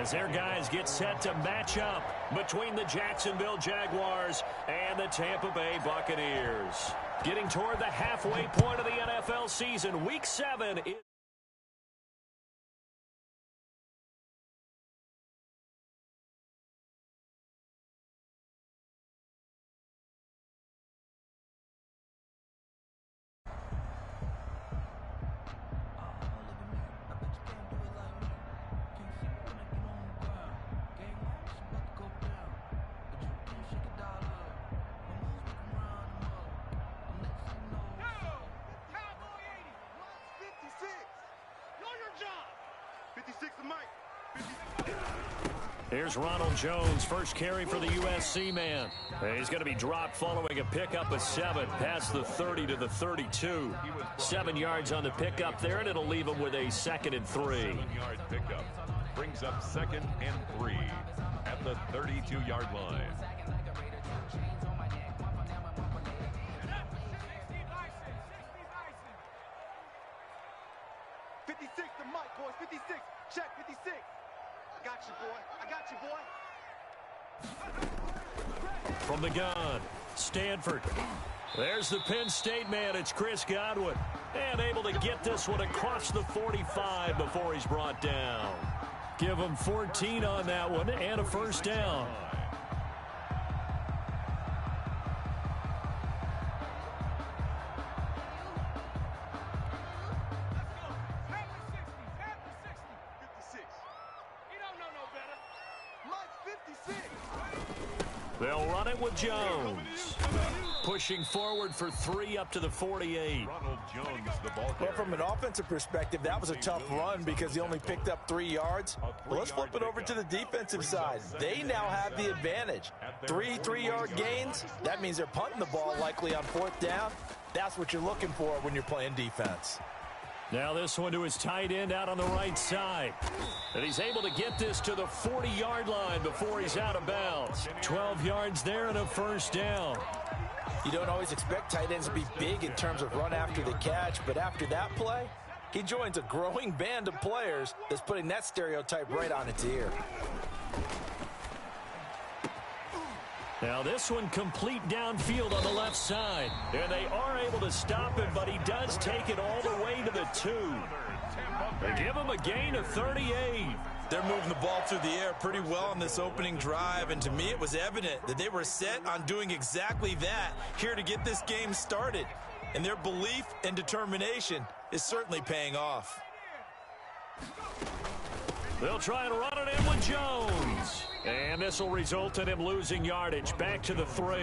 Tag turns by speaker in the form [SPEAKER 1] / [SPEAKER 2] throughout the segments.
[SPEAKER 1] as their guys get set to match up between the Jacksonville Jaguars and the Tampa Bay Buccaneers. Getting toward the halfway point of the NFL season, Week 7 is... Here's Ronald Jones, first carry for the USC man. He's going to be dropped following a pickup of 7 past the 30 to the 32. 7 yards on the pickup there, and it'll leave him with a 2nd and 3.
[SPEAKER 2] 7-yard pickup brings up 2nd and 3 at the 32-yard line.
[SPEAKER 3] Check 56. I got you, boy.
[SPEAKER 1] From the gun, Stanford. There's the Penn State man. It's Chris Godwin. And able to get this one across the 45 before he's brought down. Give him 14 on that one and a first down. They'll run it with Jones. Pushing forward for 3 up to the 48.
[SPEAKER 2] Ronald Jones, the ball
[SPEAKER 4] well, from an offensive perspective, that was a tough run because he only picked up 3 yards. Well, let's flip it over to the defensive side. They now have the advantage. 3 3-yard gains. That means they're punting the ball likely on 4th down. That's what you're looking for when you're playing defense.
[SPEAKER 1] Now this one to his tight end out on the right side. And he's able to get this to the 40-yard line before he's out of bounds. 12 yards there and a first down.
[SPEAKER 4] You don't always expect tight ends to be big in terms of run after the catch, but after that play, he joins a growing band of players that's putting that stereotype right on its ear.
[SPEAKER 1] Now this one complete downfield on the left side. And they are able to stop him, but he does take it all the way to the 2. They give him a gain of 38.
[SPEAKER 5] They're moving the ball through the air pretty well on this opening drive, and to me it was evident that they were set on doing exactly that here to get this game started. And their belief and determination is certainly paying off.
[SPEAKER 1] They'll try and run it in with Jones. And this will result in him losing yardage back to the 3.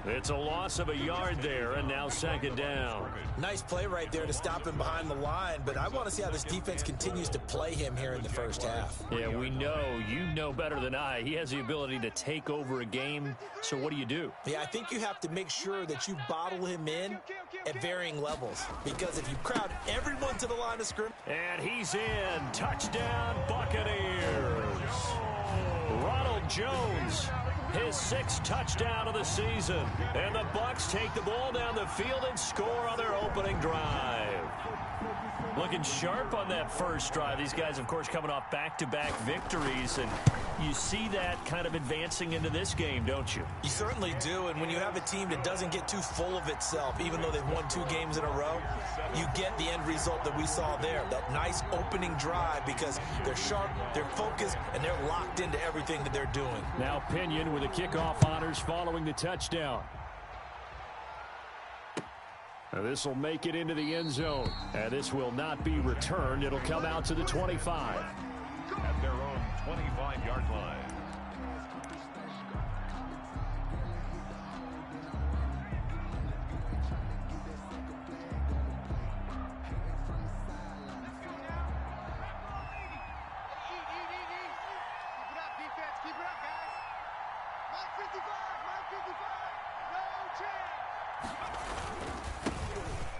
[SPEAKER 1] It's a loss of a yard there, and now 2nd down.
[SPEAKER 4] Nice play right there to stop him behind the line, but I want to see how this defense continues to play him here in the first half.
[SPEAKER 1] Yeah, we know. You know better than I. He has the ability to take over a game, so what do?
[SPEAKER 4] Yeah, I think you have to make sure that you bottle him in at varying levels, because if you crowd everyone to the line of scrimmage.
[SPEAKER 1] And he's in. Touchdown, Buccaneers. Ronald Jones, his 6th touchdown of the season. And the Bucs take the ball down the field and score on their opening drive. Looking sharp on that first drive. These guys, of course, coming off back-to-back victories, and you see that kind of advancing into this game, don't you?
[SPEAKER 4] You certainly do, and when you have a team that doesn't get too full of itself, even though they've won 2 games in a row, you get the end result that we saw there, that nice opening drive, because they're sharp, they're focused, and they're locked into everything that they're doing.
[SPEAKER 1] Now Pinion with the kickoff honors following the touchdown. Now this will make it into the end zone. And this will not be returned. It'll come out to the 25.
[SPEAKER 2] At their own 25-yard line.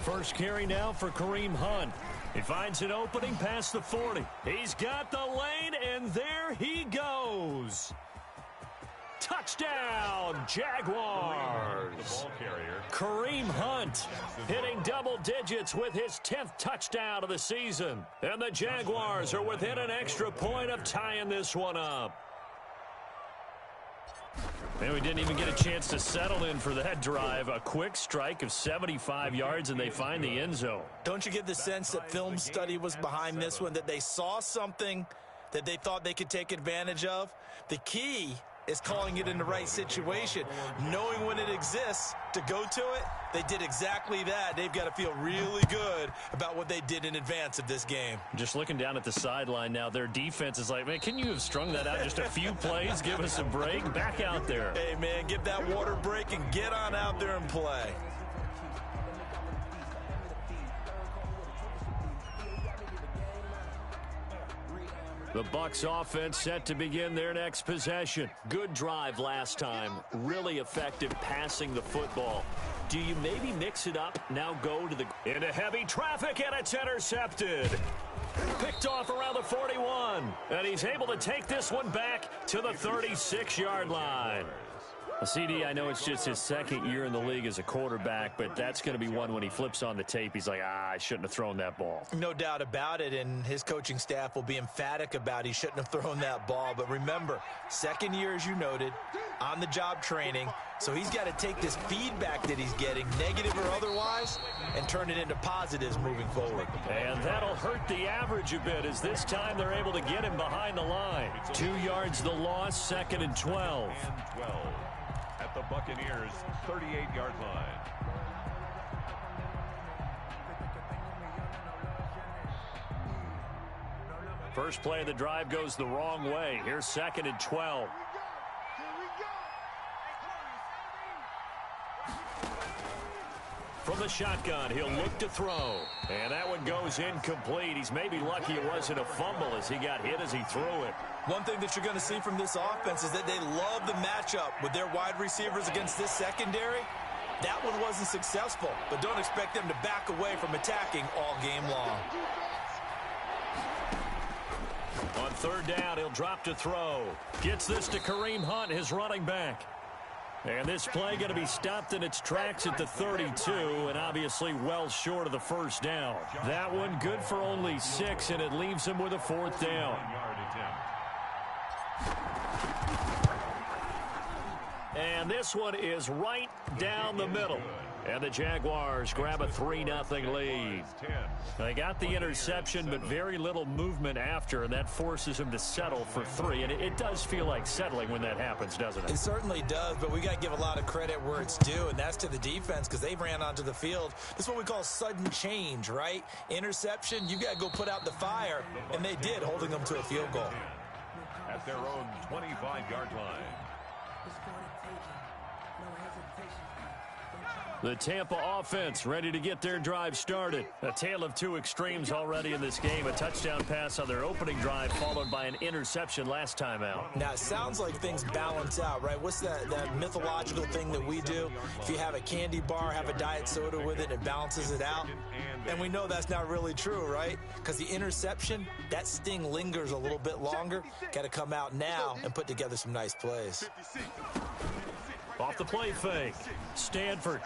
[SPEAKER 1] First carry now for Kareem Hunt. He finds an opening past the 40. He's got the lane, and there he goes. Touchdown, Jaguars.
[SPEAKER 2] The ball carrier.
[SPEAKER 1] Kareem Hunt hitting double digits with his 10th touchdown of the season. And the Jaguars are within an extra point of tying this one up. And we didn't even get a chance to settle in for that drive. A quick strike of 75 yards, and they find the end zone.
[SPEAKER 5] Don't you get the sense that film study was behind this one, that they saw something that they thought they could take advantage of? The key is calling it in the right situation, knowing when it exists to go to it. They did exactly that. They've got to feel really good about what they did in advance of this game.
[SPEAKER 1] Just looking down at the sideline now, their defense is like, man, can you have strung that out just a few plays? Give us a break. Back out there.
[SPEAKER 5] Hey, man, give that water break and get on out there and play.
[SPEAKER 1] The Bucs offense set to begin their next possession. Good drive last time. Really effective passing the football. Do you maybe mix it up? Now go to the... into heavy traffic, and it's intercepted. Picked off around the 41. And he's able to take this one back to the 36-yard line. CD, I know it's just his second year in the league as a quarterback, but that's going to be one when he flips on the tape. He's like, I shouldn't have thrown that ball.
[SPEAKER 5] No doubt about it, and his coaching staff will be emphatic about he shouldn't have thrown that ball. But remember, second year, as you noted, on-the-job training, so he's got to take this feedback that he's getting, negative or otherwise, and turn it into positives moving forward.
[SPEAKER 1] And that'll hurt the average a bit, as this time they're able to get him behind the line. 2 yards the loss, 2nd and 12.
[SPEAKER 2] At the Buccaneers' 38-yard line.
[SPEAKER 1] First play of the drive goes the wrong way. Here's 2nd and 12. From the shotgun, he'll look to throw. And that one goes incomplete. He's maybe lucky it wasn't a fumble as he got hit as he threw it.
[SPEAKER 5] One thing that you're going to see from this offense is that they love the matchup with their wide receivers against this secondary. That one wasn't successful, but don't expect them to back away from attacking all game long.
[SPEAKER 1] On 3rd down, he'll drop to throw. Gets this to Kareem Hunt, his running back. And this play going to be stopped in its tracks at the 32, and obviously well short of the first down. That one good for only 6, and it leaves him with a 4th down. And this one is right down the middle. And the Jaguars grab a 3-0 lead. They got the interception, but very little movement after, and that forces him to settle for 3. And it does feel like settling when that happens, doesn't it?
[SPEAKER 5] It certainly does, but we got to give a lot of credit where it's due, and that's to the defense because they ran onto the field. This is what we call sudden change, right? Interception, you got to go put out the fire, and they did, holding them to a field goal.
[SPEAKER 2] At their own 25-yard line.
[SPEAKER 1] The Tampa offense ready to get their drive started. A tale of two extremes already in this game. A touchdown pass on their opening drive followed by an interception last time out.
[SPEAKER 5] Now, it sounds like things balance out, right? What's that mythological thing that we do? If you have a candy bar, have a diet soda with it, it balances it out. And we know that's not really true, right? Because the interception, that sting lingers a little bit longer. Got to come out now and put together some nice plays.
[SPEAKER 1] Off the play fake. Stanford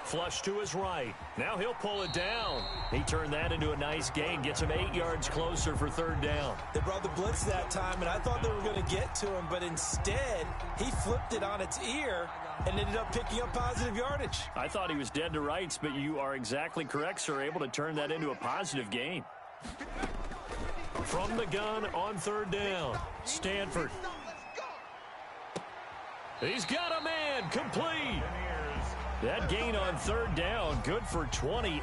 [SPEAKER 1] flush to his right. Now he'll pull it down. He turned that into a nice gain. Gets him 8 yards closer for 3rd down.
[SPEAKER 5] They brought the blitz that time, and I thought they were going to get to him, but instead he flipped it on its ear and ended up picking up positive yardage.
[SPEAKER 1] I thought he was dead to rights, but you are exactly correct, sir. Able to turn that into a positive gain. From the gun on 3rd down. Stanford. He's got a man. Complete. That gain on 3rd down, good for 28.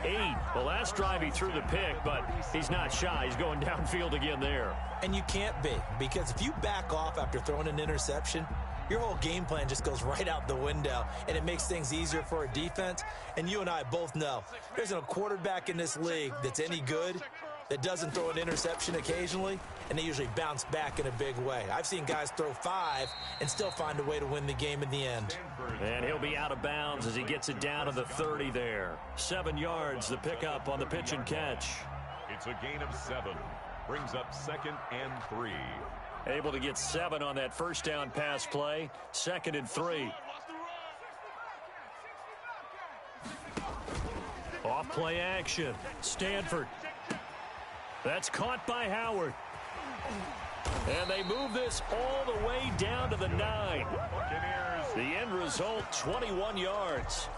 [SPEAKER 1] The last drive he threw the pick, but he's not shy. He's going downfield again there.
[SPEAKER 5] And you can't be, because if you back off after throwing an interception, your whole game plan just goes right out the window, and it makes things easier for a defense. And you and I both know there's no quarterback in this league that's any good that doesn't throw an interception occasionally, and they usually bounce back in a big way. I've seen guys throw 5 and still find a way to win the game in the end.
[SPEAKER 1] And he'll be out of bounds as he gets it down to the 30 there. 7 yards, the pickup on the pitch and catch.
[SPEAKER 2] It's a gain of 7. Brings up 2nd and 3.
[SPEAKER 1] Able to get 7 on that first down pass play. 2nd and 3. Off play action. Stanford. That's caught by Howard. And they move this all the way down to the 9. The end result, 21 yards.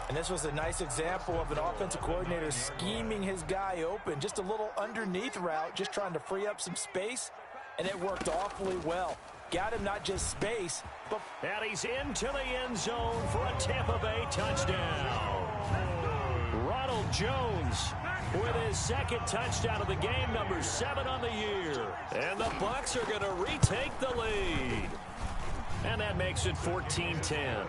[SPEAKER 4] And this was a nice example of an offensive coordinator scheming his guy open. Just a little underneath route, just trying to free up some space. And it worked awfully well. Got him not just space, but...
[SPEAKER 1] And he's into the end zone for a Tampa Bay touchdown. Ronald Jones with his 2nd touchdown of the game, number 7 on the year. And the Bucs are going to retake the lead. And that makes it 14-10.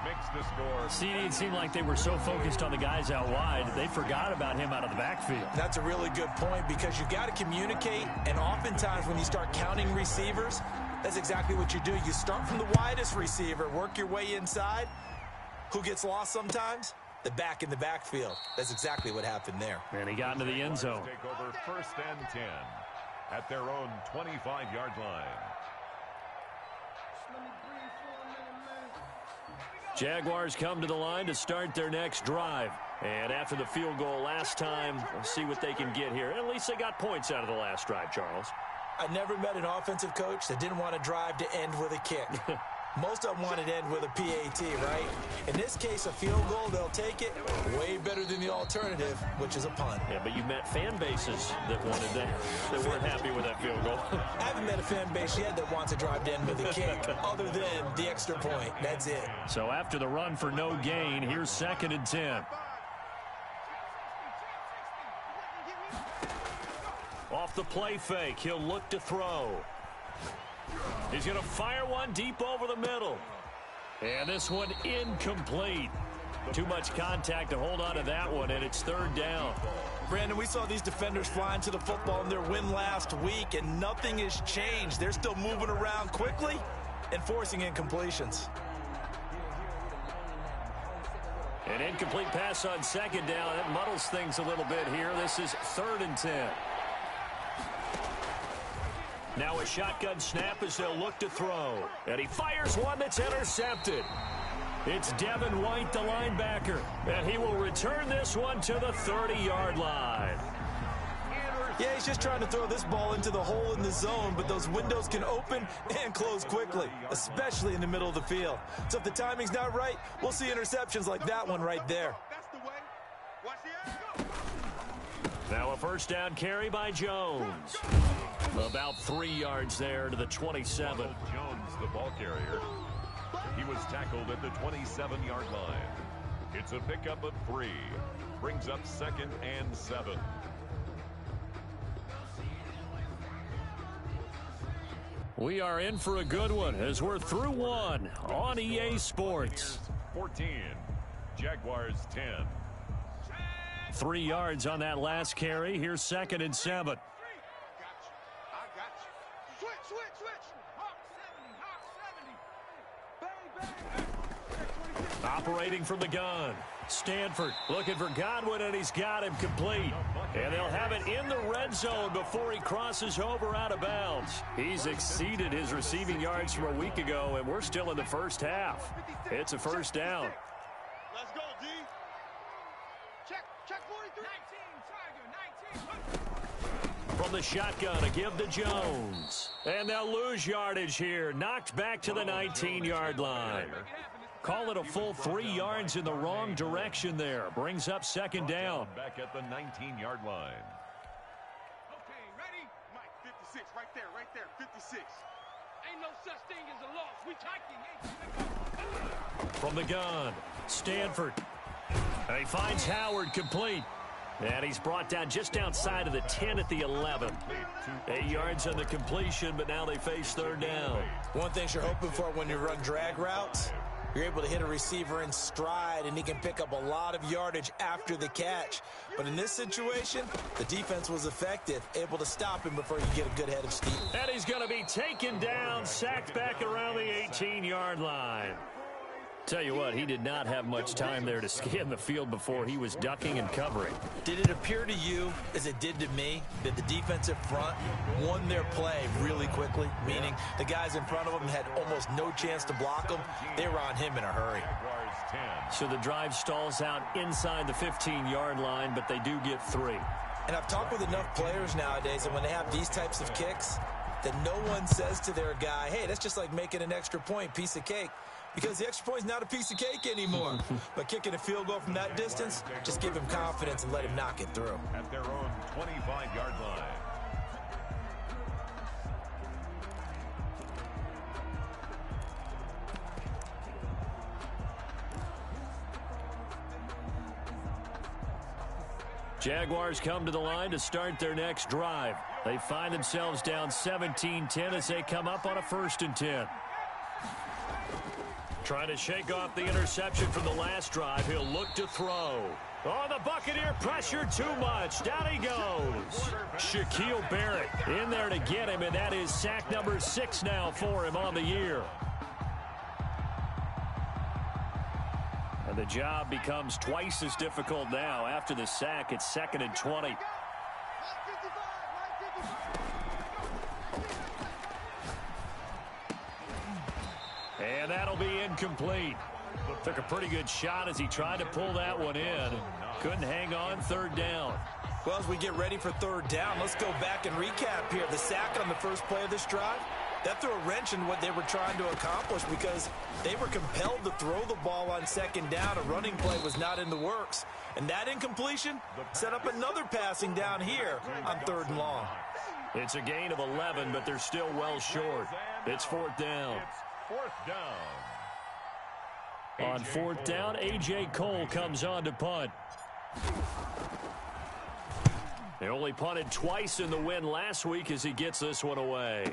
[SPEAKER 2] Makes the score.
[SPEAKER 1] See, it seemed like they were so focused on the guys out wide, they forgot about him out of the backfield.
[SPEAKER 5] That's a really good point because you got to communicate, and oftentimes when you start counting receivers, that's exactly what you do. You start from the widest receiver, work your way inside. Who gets lost sometimes? The back in the backfield. That's exactly what happened there.
[SPEAKER 1] And he got into the end zone.
[SPEAKER 2] Take over 1st and 10 at their own 25-yard line.
[SPEAKER 1] Jaguars come to the line to start their next drive. And after the field goal last time, we'll see what they can get here. At least they got points out of the last drive, Charles.
[SPEAKER 4] I never met an offensive coach that didn't want to drive to end with a kick. Most of them wanted to end with a PAT, right? In this case, a field goal, they'll take it. Way better than the alternative, which is a punt.
[SPEAKER 1] Yeah, but you met fan bases that wanted that, that weren't happy with that field goal.
[SPEAKER 4] I haven't met a fan base yet that wants to drive to end with a kick, other than the extra point. That's it.
[SPEAKER 1] So after the run for no gain, here's 2nd and 10. Off the play fake, he'll look to throw. He's going to fire one deep over the middle. And this one incomplete. Too much contact to hold on to that one, and it's 3rd down.
[SPEAKER 5] Brandon, we saw these defenders flying to the football in their win last week, and nothing has changed. They're still moving around quickly and forcing incompletions.
[SPEAKER 1] An incomplete pass on 2nd down. That muddles things a little bit here. This is 3rd and 10. Now a shotgun snap as they'll look to throw. And he fires one that's intercepted. It's Devin White, the linebacker. And he will return this one to the 30-yard line.
[SPEAKER 5] Yeah, he's just trying to throw this ball into the hole in the zone, but those windows can open and close quickly, especially in the middle of the field. So if the timing's not right, we'll see interceptions like that one right there.
[SPEAKER 3] That's the way. Watch the action.
[SPEAKER 1] Now a 1st down carry by Jones. About 3 yards there to the 27.
[SPEAKER 2] Jones, the ball carrier. He was tackled at the 27-yard line. It's a pickup of 3. Brings up 2nd and 7.
[SPEAKER 1] We are in for a good one as we're through one on EA Sports.
[SPEAKER 2] 14. Jaguars 10.
[SPEAKER 1] 3 yards on that last carry. Here's 2nd and 7. Operating from the gun. Stanford looking for Godwin, and he's got him complete. And they'll have it in the red zone before he crosses over out of bounds. He's exceeded his receiving yards from a week ago, and we're still in the first half. It's a 1st down.
[SPEAKER 3] Let's go, D. Check 43.
[SPEAKER 1] From the shotgun, a give to Jones. And they'll lose yardage here. Knocked back to the 19-yard line. Call it a full 3 yards in the wrong direction there. Brings up 2nd down.
[SPEAKER 2] Back at the 19-yard line.
[SPEAKER 3] Okay, ready? Mike, 56, right there, 56. Ain't no such thing as a loss. We taking.
[SPEAKER 1] From the gun, Stanford. And he finds Howard complete. And he's brought down just outside of the 10 at the 11. 8 yards on the completion, but now they face 3rd down.
[SPEAKER 5] One thing you're hoping for when you run drag routes, you're able to hit a receiver in stride, and he can pick up a lot of yardage after the catch. But in this situation, the defense was effective, able to stop him before you get a good head of steam.
[SPEAKER 1] And he's going to be taken down, sacked back around the 18-yard line. Tell you what, he did not have much time there to scan the field before he was ducking and covering.
[SPEAKER 5] Did it appear to you, as it did to me, that the defensive front won their play really quickly? Meaning the guys in front of them had almost no chance to block them. They were on him in a hurry.
[SPEAKER 1] So the drive stalls out inside the 15-yard line, but they do get 3.
[SPEAKER 5] And I've talked with enough players nowadays, and when they have these types of kicks, that no one says to their guy, hey, that's just like making an extra point, piece of cake. Because the extra point is not a piece of cake anymore. But kicking a field goal from that distance, just give him confidence and let him knock it through.
[SPEAKER 2] At their own 25-yard line.
[SPEAKER 1] Jaguars come to the line to start their next drive. They find themselves down 17-10 as they come up on a 1st and 10. Trying to shake off the interception from the last drive. He'll look to throw. Oh, the Buccaneer pressure too much. Down he goes. Shaquille Barrett in there to get him, and that is sack number 6 now for him on the year. And the job becomes twice as difficult now. After the sack, it's 2nd and 20. And that'll be incomplete. Took a pretty good shot as he tried to pull that one in. Couldn't hang on. 3rd down.
[SPEAKER 5] Well, as we get ready for 3rd down, let's go back and recap here. The sack on the first play of this drive, that threw a wrench in what they were trying to accomplish because they were compelled to throw the ball on 2nd down. A running play was not in the works. And that incompletion set up another passing down here on 3rd and long.
[SPEAKER 1] It's a gain of 11, but they're still well short. It's 4th down.
[SPEAKER 2] 4th down.
[SPEAKER 1] On 4th down, A.J. Cole comes on to punt. They only punted twice in the win last week as he gets this one away.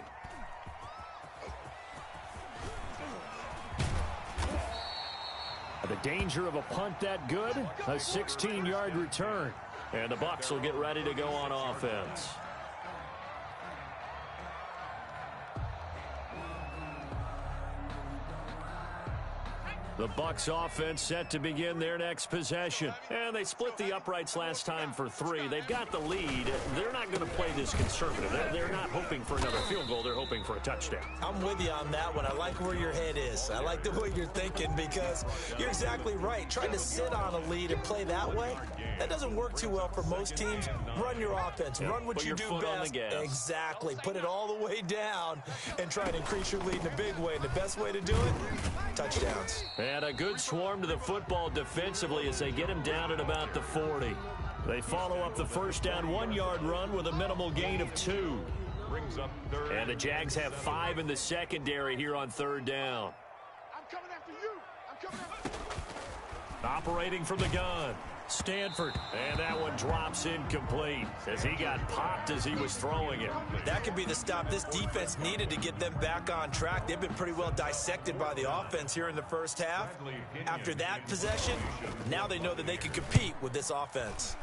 [SPEAKER 1] The danger of a punt that good, a 16-yard return. And the Bucs will get ready to go on offense. The Bucs offense set to begin their next possession. And they split the uprights last time for 3. They've got the lead. They're not going to play this conservative. They're not hoping for another field goal. They're hoping for a touchdown.
[SPEAKER 5] I'm with you on that one. I like where your head is. I like the way you're thinking because you're exactly right. Trying to sit on a lead and play that way, that doesn't work too well for most teams. Run your offense. Run what you do best. Exactly. Put it all the way down and try to increase your lead in a big way. And the best way to do it, touchdowns.
[SPEAKER 1] And a good swarm to the football defensively as they get him down at about the 40. They follow up the first down 1-yard run with a minimal gain of 2.
[SPEAKER 2] Brings up 3rd.
[SPEAKER 1] And the Jags have 5 in the secondary here on 3rd down.
[SPEAKER 3] I'm coming after you. I'm coming after you.
[SPEAKER 1] Operating from the gun, Stanford. And that one drops incomplete as he got popped as he was throwing it.
[SPEAKER 5] That could be the stop this defense needed to get them back on track. They've been pretty well dissected by the offense here in the first half. After that possession, now they know that they can compete with this offense.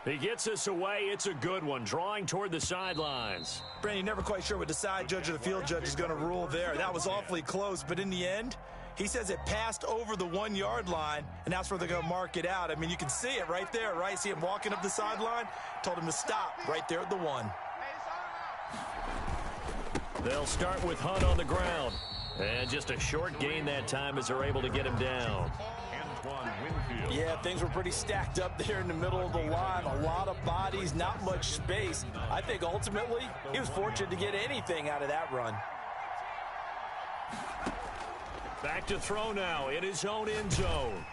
[SPEAKER 1] He gets us away. It's a good one, drawing toward the sidelines.
[SPEAKER 5] Brandon, you're never quite sure what the side judge or the field judge is going to rule there. That was awfully close, but in the end, he says it passed over the 1-yard line, and that's where they're going to mark it out. I mean, you can see it right there, right? See him walking up the sideline? Told him to stop right there at the 1.
[SPEAKER 1] They'll start with Hunt on the ground. And just a short gain that time as they're able to get him down.
[SPEAKER 4] Yeah, things were pretty stacked up there in the middle of the line. A lot of bodies, not much space. I think ultimately he was fortunate to get anything out of that run.
[SPEAKER 1] Back to throw now in his own end zone.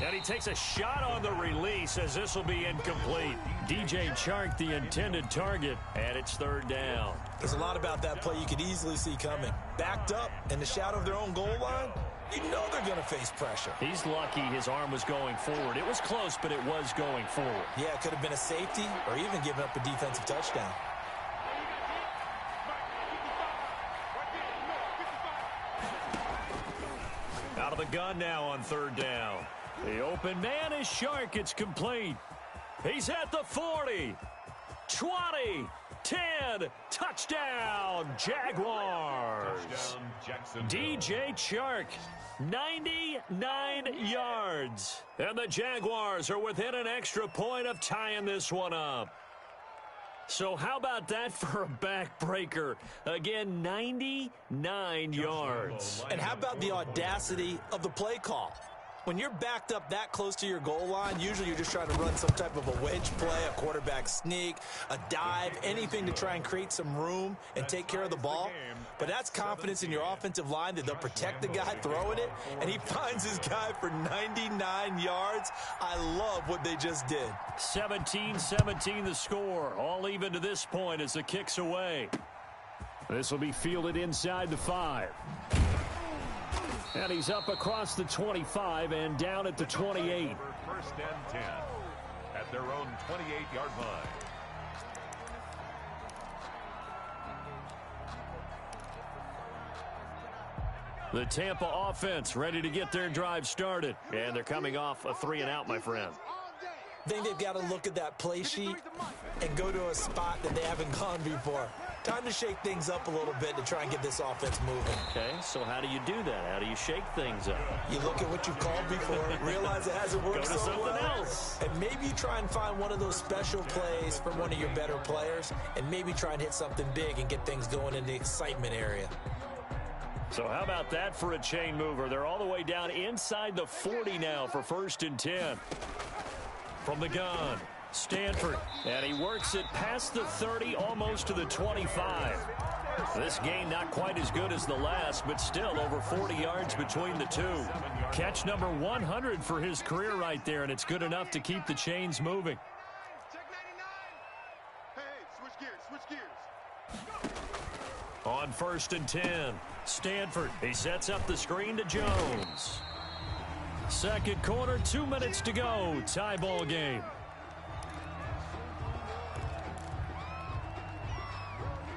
[SPEAKER 1] And he takes a shot on the release as this will be incomplete. DJ Chark, the intended target, and it's 3rd down.
[SPEAKER 5] There's a lot about that play you could easily see coming. Backed up in the shadow of their own goal line, you know they're going to face pressure.
[SPEAKER 1] He's lucky his arm was going forward. It was close, but it was going forward.
[SPEAKER 5] Yeah, it could have been a safety or even given up a defensive touchdown.
[SPEAKER 1] Out of the gun now on 3rd down. The open man is Chark. It's complete. He's at the 40, 20, 10. Touchdown, Jaguars.
[SPEAKER 2] Touchdown,
[SPEAKER 1] DJ Chark, 99 yards. And the Jaguars are within an extra point of tying this one up. So how about that for a backbreaker? Again, 99 yards.
[SPEAKER 5] And how about the audacity of the play call? When you're backed up that close to your goal line, usually you're just trying to run some type of a wedge play, a quarterback sneak, a dive, anything to try and create some room and take care of the ball. But that's confidence in your offensive line that they'll protect the guy throwing it, and he finds his guy for 99 yards. I love what they just did.
[SPEAKER 1] 17-17 the score. All even to this point as the kick's away. This will be fielded inside the 5. And he's up across the 25 and down at the 28.
[SPEAKER 2] First and 10 at their own 28-yard line.
[SPEAKER 1] The Tampa offense ready to get their drive started. And they're coming off a 3-and-out, my friend.
[SPEAKER 5] I think they've got to look at that play sheet and go to a spot that they haven't gone before. Time to shake things up a little bit to try and get this offense moving.
[SPEAKER 1] Okay, so how do you do that? How do you shake things up?
[SPEAKER 5] You look at what you've called before, realize it hasn't worked
[SPEAKER 1] Go to
[SPEAKER 5] so
[SPEAKER 1] something
[SPEAKER 5] well,
[SPEAKER 1] else.
[SPEAKER 5] and maybe you try and find one of those special plays from one of your better players, and maybe try and hit something big and get things going in the excitement area.
[SPEAKER 1] So how about that for a chain mover? They're all the way down inside the 40 now for 1st and 10. From the gun, Stanford, and he works it past the 30, almost to the 25. This game not quite as good as the last, but still over 40 yards between the two. Catch number 100 for his career right there, and it's good enough to keep the chains moving.
[SPEAKER 3] Check 99. Hey, switch gears.
[SPEAKER 1] On 1st and 10, Stanford, he sets up the screen to Jones. Second quarter, 2 minutes to go. Tie ball game.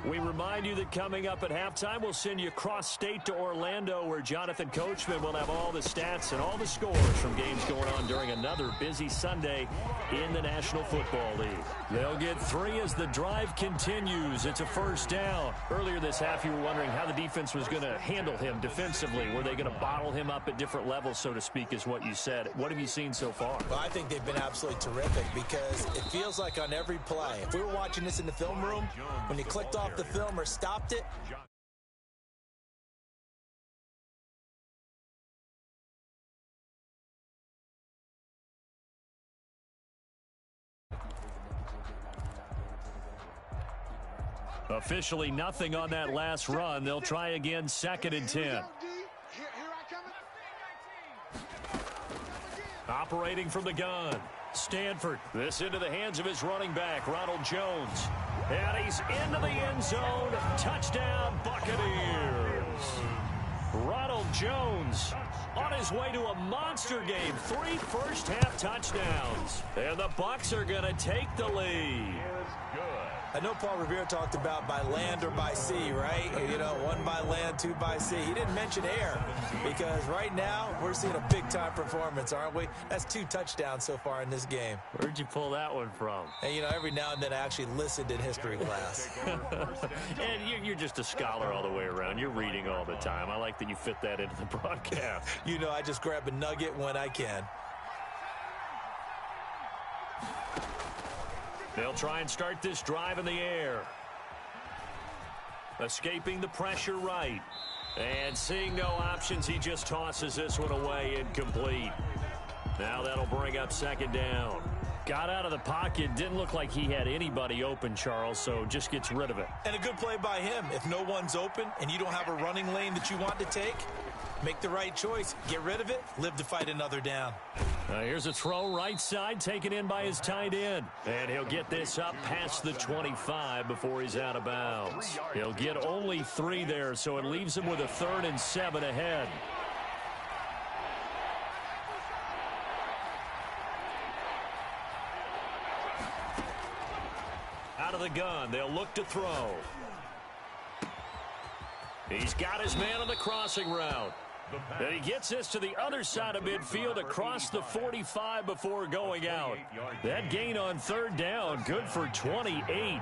[SPEAKER 1] We remind you that coming up at halftime, we'll send you cross-state to Orlando, where Jonathan Coachman will have all the stats and all the scores from games going on during another busy Sunday in the National Football League. They'll get 3 as the drive continues. It's a first down. Earlier this half, you were wondering how the defense was going to handle him defensively. Were they going to bottle him up at different levels, so to speak, is what you said. What have you seen so far?
[SPEAKER 5] Well, I think they've been absolutely terrific because it feels like on every play, if we were watching this in the film room, when you clicked off the film or stopped it,
[SPEAKER 1] officially nothing on that last run. They'll try again, 2nd and 10. Operating from the gun, Stanford. This into the hands of his running back, Ronald Jones. And he's into the end zone. Touchdown, Buccaneers. Ronald Jones on his way to a monster game. 3 first-half touchdowns. And the Bucs are going to take the lead.
[SPEAKER 5] I know Paul Revere talked about by land or by sea, right? You know, 1 by land, 2 by sea. He didn't mention air because right now we're seeing a big-time performance, aren't we? That's 2 touchdowns so far in this game.
[SPEAKER 1] Where'd you pull that one from?
[SPEAKER 5] And, you know, every now and then I actually listened in history class.
[SPEAKER 1] And you're just a scholar all the way around. You're reading all the time. I like that you fit that into the broadcast.
[SPEAKER 5] You know, I just grab a nugget when I can.
[SPEAKER 1] They'll try and start this drive in the air. Escaping the pressure right. And seeing no options, he just tosses this one away, incomplete. Now that'll bring up 2nd down. Got out of the pocket. Didn't look like he had anybody open, Charles, so just gets rid of it.
[SPEAKER 5] And a good play by him. If no one's open and you don't have a running lane that you want to take, make the right choice. Get rid of it. Live to fight another down.
[SPEAKER 1] Here's a throw right side, taken in by his tight end. And he'll get this up past the 25 before he's out of bounds. He'll get only 3 there, so it leaves him with a 3rd and 7 ahead. Out of the gun, they'll look to throw. He's got his man on the crossing route. And he gets this to the other side of midfield across the 45 before going out. That gain on 3rd down, good for 28.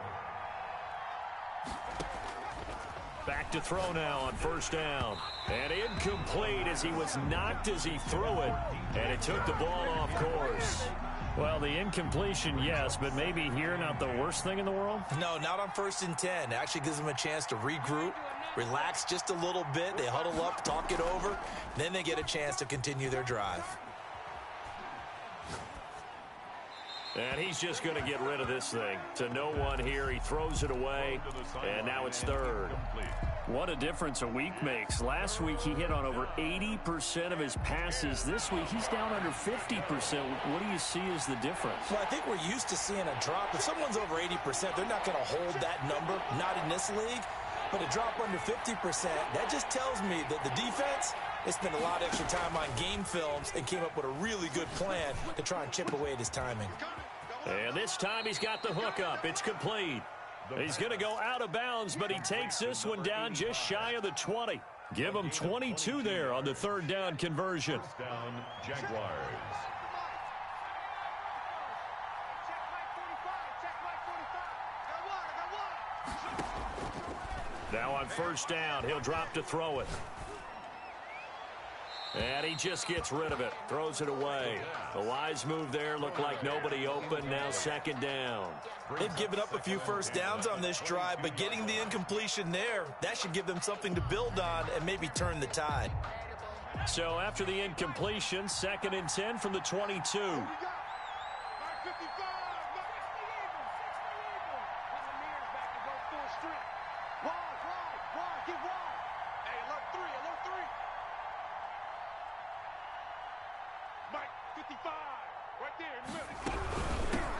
[SPEAKER 1] Back to throw now on first down. And incomplete as he was knocked as he threw it. And it took the ball off course.
[SPEAKER 6] Well, the incompletion, yes, but maybe here not the worst thing in the world?
[SPEAKER 5] No, not on 1st and 10. It actually gives them a chance to regroup, relax just a little bit. They huddle up, talk it over, then they get a chance to continue their drive.
[SPEAKER 1] And he's just going to get rid of this thing. To no one here. He throws it away, and now it's third.
[SPEAKER 6] What a difference a week makes. Last week he hit on over 80% of his passes. This week he's down under 50%. What do you see as the difference?
[SPEAKER 5] Well, I think we're used to seeing a drop. If someone's over 80%, they're not going to hold that number, not in this league. But a drop under 50%, that just tells me that the defense, they spent a lot of extra time on game films and came up with a really good plan to try and chip away at his timing.
[SPEAKER 1] And this time he's got the hook up. It's complete. He's going to go out of bounds, but he takes this one down just shy of the 20. Give him 22 there on the third down conversion.
[SPEAKER 2] First down, Jaguars.
[SPEAKER 1] Now on first down, he'll drop to throw it. And he just gets rid of it. Throws it away. The wise move there. Looked like nobody open. Now second down.
[SPEAKER 5] They've given up a few first downs on this drive, but getting the incompletion there, that should give them something to build on and maybe turn the tide.
[SPEAKER 1] So after the incompletion, 2nd and 10 from the 22.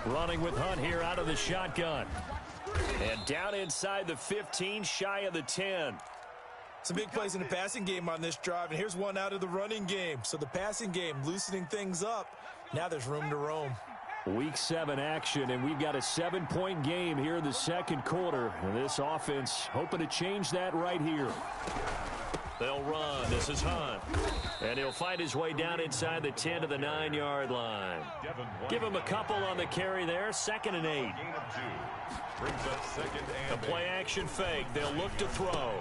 [SPEAKER 1] Running with Hunt here out of the shotgun. And down inside the 15, shy of the 10.
[SPEAKER 5] Some big plays in the passing game on this drive, and here's one out of the running game. So the passing game loosening things up. Now there's room to roam.
[SPEAKER 1] Week 7 action, and we've got a 7-point game here in the second quarter. And this offense hoping to change that right here. They'll run. This is Hunt. And he'll fight his way down inside the 10 to the 9-yard line. Give him a couple on the carry there. 2nd and 8. A play action fake. They'll look to throw.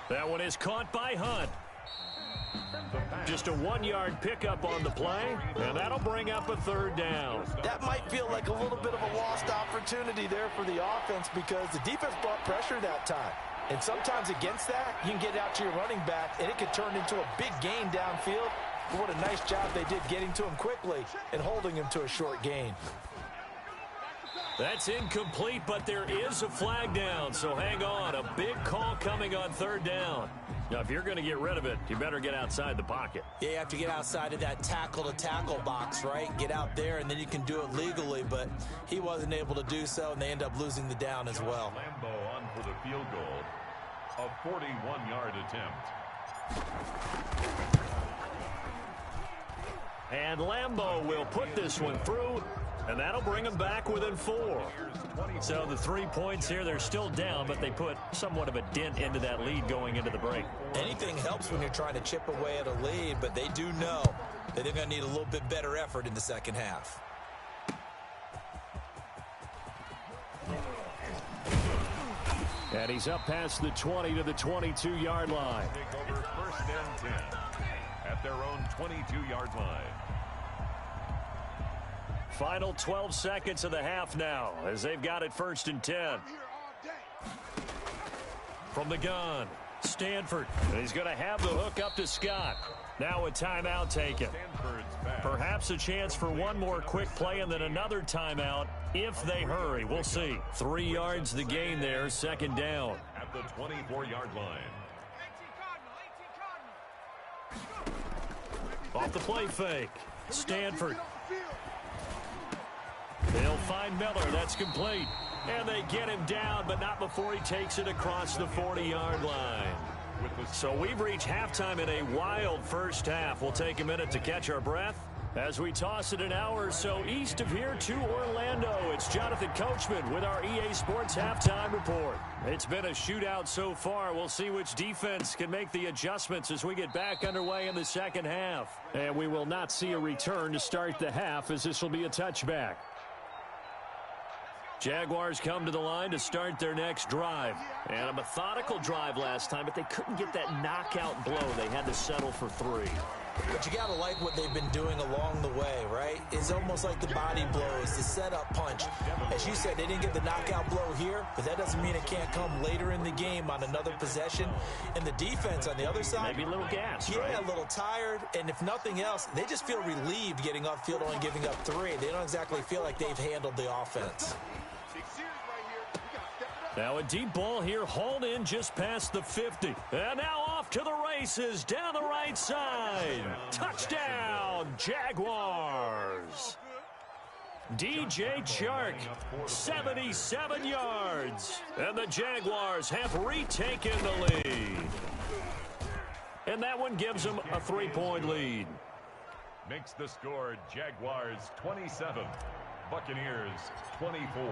[SPEAKER 1] That one is caught by Hunt. Just a 1-yard pickup on the play, and that'll bring up a third down.
[SPEAKER 4] That might feel like a little bit of a lost opportunity there for the offense because the defense brought pressure that time. And sometimes against that, you can get out to your running back, and it could turn into a big gain downfield. But what a nice job they did getting to him quickly and holding him to a short gain.
[SPEAKER 1] That's incomplete, but there is a flag down, so hang on. A big call coming on third down. Now, if you're going to get rid of it, you better get outside the pocket.
[SPEAKER 5] Yeah, you have to get outside of that tackle-to-tackle box, right? Get out there, and then you can do it legally, but he wasn't able to do so, and they end up losing the down as well.
[SPEAKER 2] Lambeau on for the field goal. A 41-yard attempt.
[SPEAKER 1] And Lambeau will put this one through, and that'll bring him back within 4. So the 3 points here, they're still down, but they put somewhat of a dent into that lead going into the break.
[SPEAKER 5] Anything helps when you're trying to chip away at a lead, but they do know that they're going to need a little bit better effort in the second half.
[SPEAKER 1] And he's up past the 20 to the 22-yard line.
[SPEAKER 2] Take over 1st and 10 at their own 22-yard line.
[SPEAKER 1] Final 12 seconds of the half now as they've got it 1st and 10. From the gun, Stanford. And he's going to have the hook up to Scott. Now a timeout taken. Perhaps a chance for one more quick play and then another timeout if they hurry. We'll see. 3 yards the gain there, 2nd down.
[SPEAKER 2] At the 24-yard line.
[SPEAKER 1] Off the play fake. Stanford. They'll find Miller. That's complete. And they get him down, but not before he takes it across the 40-yard line. So we've reached halftime in a wild first half. We'll take a minute to catch our breath as we toss it an hour or so east of here to Orlando. It's Jonathan Coachman with our EA Sports Halftime Report. It's been a shootout so far. We'll see which defense can make the adjustments as we get back underway in the second half. And we will not see a return to start the half as this will be a touchback. Jaguars come to the line to start their next drive. And a methodical drive last time, but they couldn't get that knockout blow. They had to settle for 3.
[SPEAKER 4] But you got to like what they've been doing along the way, right? It's almost like the body blows, the setup punch. As you said, they didn't get the knockout blow here, but that doesn't mean it can't come later in the game on another possession. And the defense on the other side,
[SPEAKER 1] maybe a little gas,
[SPEAKER 4] yeah,
[SPEAKER 1] right?
[SPEAKER 4] A little tired. And if nothing else, they just feel relieved getting off field only giving up 3. They don't exactly feel like they've handled the offense.
[SPEAKER 1] Now a deep ball here, hauled in just past the 50. And now off to the races down the right side. Touchdown, Jaguars. DJ Chark, 77 yards. And the Jaguars have retaken the lead. And that one gives them a 3-point lead.
[SPEAKER 2] Makes the score Jaguars 27, Buccaneers 24.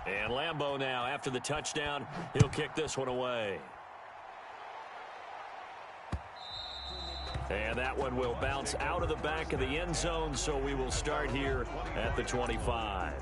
[SPEAKER 1] And Lambeau now, after the touchdown, he'll kick this one away. And that one will bounce out of the back of the end zone, so we will start here at the 25.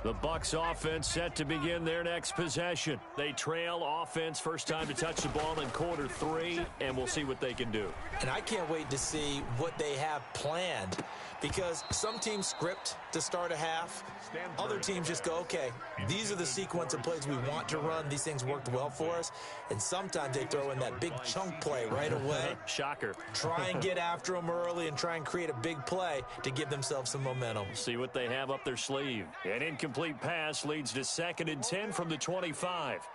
[SPEAKER 1] The Bucs offense set to begin their next possession. They trail offense, first time to touch the ball in quarter 3, and we'll see what they can do.
[SPEAKER 4] And I can't wait to see what they have planned, because some teams script to start a half. Other teams just go, okay, these are the sequence of plays we want to run. These things worked well for us. And sometimes they throw in that big chunk play right away.
[SPEAKER 1] Shocker.
[SPEAKER 4] Try and get after them early and try and create a big play to give themselves some momentum.
[SPEAKER 1] See what they have up their sleeve. An incomplete pass leads to 2nd and 10 from the 25.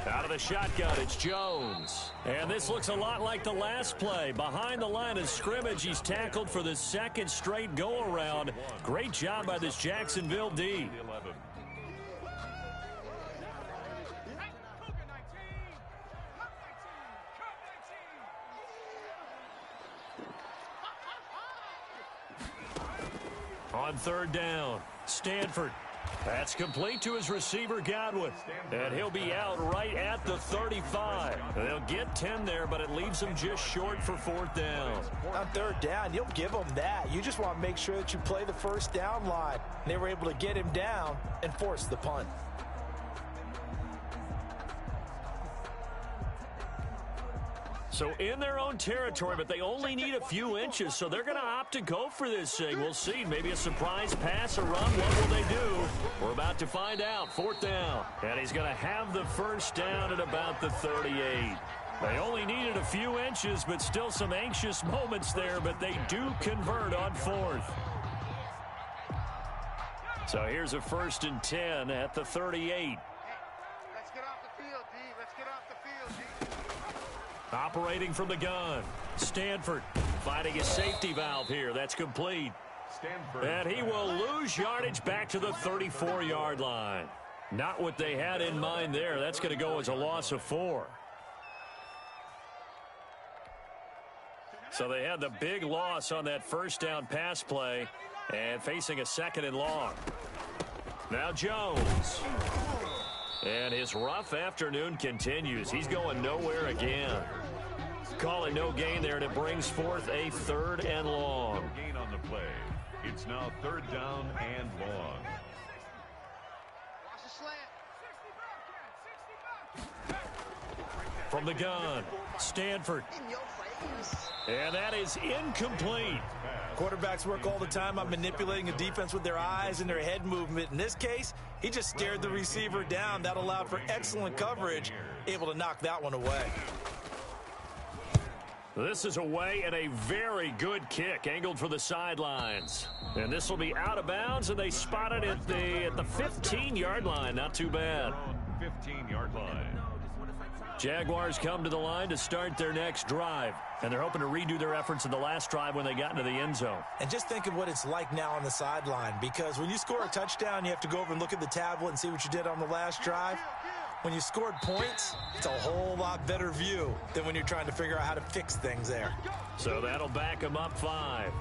[SPEAKER 1] Out of the shotgun, it's Jones. And this looks a lot like the last play. Behind the line of scrimmage, he's tackled for the 2nd straight go-around. Great job by this Jacksonville D. On 3rd down, Stanford. That's complete to his receiver, Godwin. And he'll be out right at the 35. They'll get 10 there, but it leaves them just short for 4th down.
[SPEAKER 4] On 3rd down, you'll give them that. You just want to make sure that you play the first down line. They were able to get him down and force the punt.
[SPEAKER 1] So in their own territory, but they only need a few inches, so they're going to opt to go for this thing. We'll see. Maybe a surprise pass, a run. What will they do? We're about to find out. 4th down. And he's going to have the first down at about the 38. They only needed a few inches, but still some anxious moments there, but they do convert on 4th. So here's a 1st and 10 at the 38.
[SPEAKER 3] Let's get off the field, D. Let's get off the field, D.
[SPEAKER 1] Operating from the gun, Stanford finding a safety valve here. That's complete.
[SPEAKER 2] Stanford.
[SPEAKER 1] And he will lose yardage back to the 34-yard line. Not what they had in mind there. That's going to go as a loss of 4. So they had the big loss on that first down pass play and facing a 2nd and long. Now Jones. And his rough afternoon continues. He's going nowhere again. Call it no gain there, and it brings forth a 3rd and long.
[SPEAKER 2] No gain on the play. It's now 3rd down and long.
[SPEAKER 3] Watch the slant.
[SPEAKER 1] From the gun, Stanford. And that is incomplete.
[SPEAKER 4] Quarterbacks work all the time on manipulating a defense with their eyes and their head movement. In this case, he just stared the receiver down. That allowed for excellent coverage, able to knock that one away.
[SPEAKER 1] This is away and a very good kick, angled for the sidelines. And this will be out of bounds, and they spot it at the 15-yard line. Not too bad.
[SPEAKER 2] 15-yard line.
[SPEAKER 1] Jaguars come to the line to start their next drive. And they're hoping to redo their efforts in the last drive when they got into the end zone.
[SPEAKER 4] And just think of what it's like now on the sideline, because when you score a touchdown, you have to go over and look at the tablet and see what you did on the last drive. When you scored points, it's a whole lot better view than when you're trying to figure out how to fix things there.
[SPEAKER 1] So that'll back them up 5.